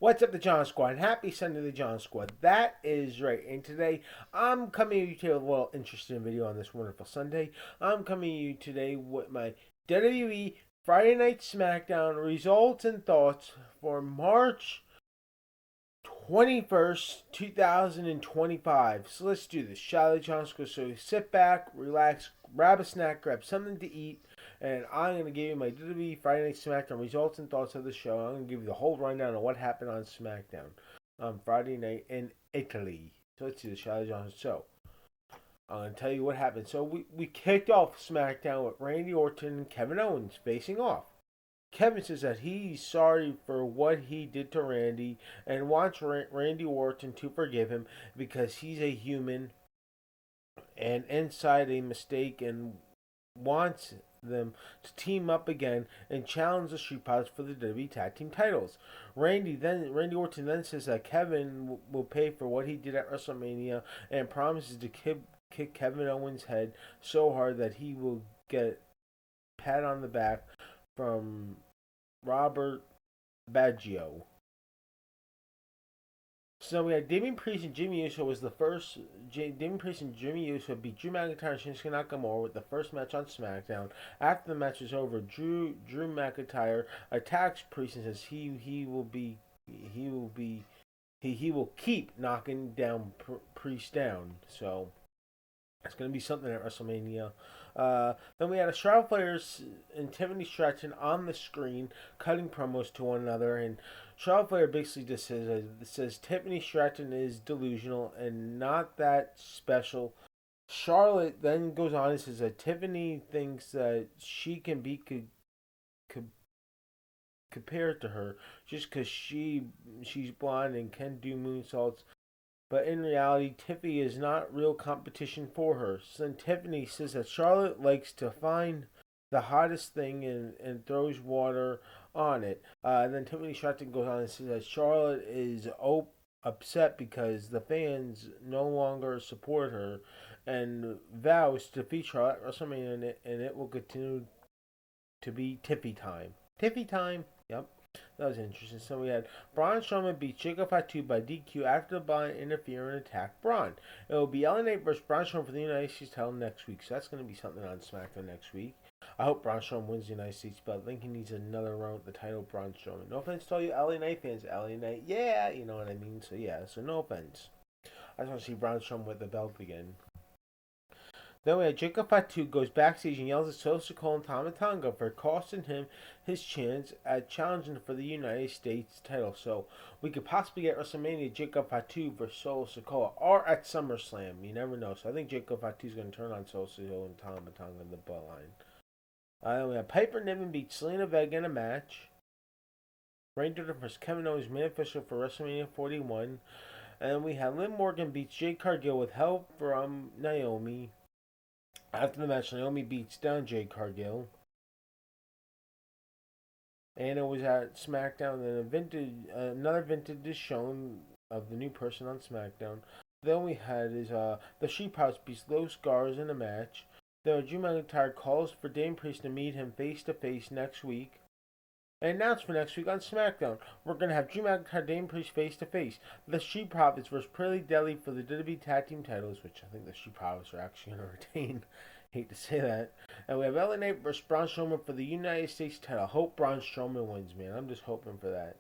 What's up, the John Squad? Happy Sunday, the John Squad. That is right. And today, I'm coming to you today with a little interesting video on this wonderful Sunday. I'm coming to you today with my WWE Friday Night Smackdown results and thoughts for March 21st, 2025. So let's do this. Shall we, John Squad? So sit back, relax, grab a snack, grab something to eat, and I'm going to give you my WWE Friday Night SmackDown results and thoughts of the show. I'm going to give you the whole rundown of what happened on SmackDown on Friday night in Italy. So let's see the Charlotte Johnson. So I'm going to tell you what happened. So we kicked off SmackDown with Randy Orton and Kevin Owens facing off. Kevin says that he's sorry for what he did to Randy and wants Randy Orton to forgive him because he's a human and inside a mistake and wants them to team up again and challenge the Street Profits for the WWE Tag Team titles. Randy Orton then says that Kevin will pay for what he did at WrestleMania and promises to kick Kevin Owens' head so hard that he will get a pat on the back from Robert Baggio. So we had Damian Priest and Jimmy Uso was the first. Damian Priest and Jimmy Uso beat Drew McIntyre and Shinsuke Nakamura with the first match on SmackDown. After the match was over, Drew McIntyre attacks Priest and says he will keep knocking down Priest down. So it's going to be something at WrestleMania. Then we had Charlotte Flair and Tiffany Stratton on the screen cutting promos to one another, and Charlotte Flair basically just says Tiffany Stratton is delusional and not that special. Charlotte then goes on and says that Tiffany thinks that she can be compared to her just because she's blonde and can do moonsaults. But in reality, Tiffany is not real competition for her. So then Tiffany says that Charlotte likes to find the hottest thing and throws water on it. And then Tiffany Stratton goes on and says that Charlotte is upset because the fans no longer support her and vows to defeat Charlotte at WrestleMania, and it will continue to be Tiffy time. Tiffy time, yep. That was interesting. So we had Braun Strowman beat Jacob Fatu by DQ after the Braun interfere and attack Braun. It will be LA Knight versus Braun Strowman for the United States title next week. So that's going to be something on SmackDown next week. I hope Braun Strowman wins the United States belt. I think he needs another run with the title, Braun Strowman. No offense to all you LA Knight fans. LA Knight, yeah, you know what I mean. So yeah, so no offense. I just want to see Braun Strowman with the belt again. Then we had Jacob Fatu goes backstage and yells at Solo Sikoa and Tama Tonga for costing him his chance at challenging for the United States title. So we could possibly get WrestleMania Jacob Fatu versus Solo Sikoa or at SummerSlam. You never know. So I think Jacob Fatu is going to turn on Solo Sikoa and Tama Tonga in the bloodline. Then we had Piper Niven beat Selena Vega in a match. Randy Orton versus Kevin Owens main official for WrestleMania 41. And then we had Liv Morgan beats Jade Cargill with help from Naomi. After the match, Naomi beats down Jade Cargill. And it was at SmackDown. Then another vintage is shown of the new person on SmackDown. Then we had the Street Profits beats Los Garza in a match. Then Drew McIntyre calls for Damian Priest to meet him face to face next week. And announced for next week on SmackDown, we're going to have Drew McIntyre, Damian Priest face to face. The Street Profits versus Pretty Deadly for the WWE Tag Team titles, which I think the Street Profits are actually going to retain. Hate to say that. And we have LA Knight versus Braun Strowman for the United States title. Hope Braun Strowman wins, man. I'm just hoping for that.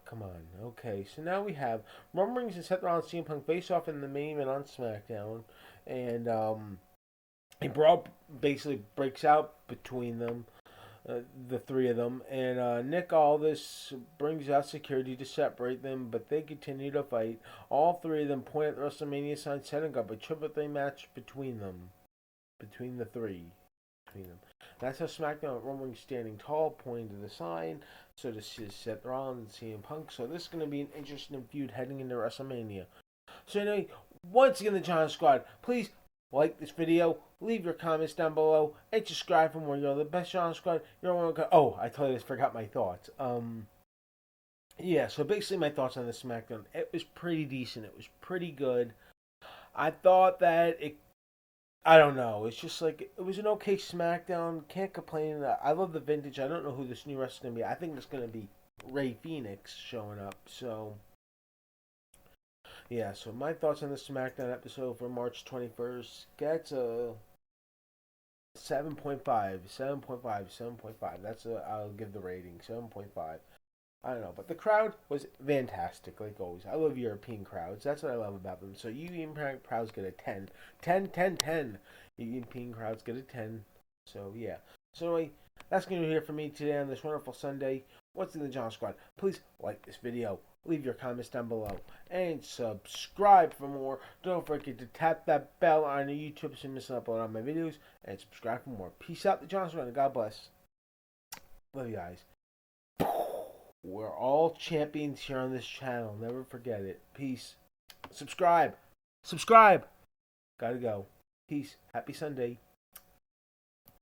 Come on. Okay, so now we have Roman Reigns and Seth Rollins and CM Punk face off in the main event on SmackDown. And a brawl basically breaks out between them. The three of them, and Nick Aldis brings out security to separate them, but they continue to fight. All three of them point at the WrestleMania sign, setting up a triple threat match between them, between the three. That's how SmackDown Roman Reigns standing tall, pointing to the sign. So this is Seth Rollins and CM Punk. So this is going to be an interesting feud heading into WrestleMania. So anyway, once again, the John Squad, please like this video, leave your comments down below, and subscribe for more. You're the best John Squad. You're one. Oh, I totally just forgot my thoughts. Yeah. So basically, my thoughts on the SmackDown. It was pretty decent. It was pretty good. I thought that it. I don't know. It's just like it was an okay SmackDown. Can't complain. I love the vintage. I don't know who this new wrestler's gonna be. I think it's gonna be Ray Phoenix showing up. So yeah, so my thoughts on the SmackDown episode for March 21st gets a 7.5, 7.5, 7.5. That's a, I'll give the rating 7.5. I don't know, but the crowd was fantastic, like always. I love European crowds. That's what I love about them. So European crowds get a 10. 10, 10, 10. European crowds get a 10. So, yeah. So, anyway, that's going to be it for me today on this wonderful Sunday. What's in the John Squad? Please like this video. Leave your comments down below. And subscribe for more. Don't forget to tap that bell on the YouTube so you miss out on my videos. And subscribe for more. Peace out, the John Squad, and God bless. Love you guys. We're all champions here on this channel. Never forget it. Peace. Subscribe. Subscribe. Gotta go. Peace. Happy Sunday.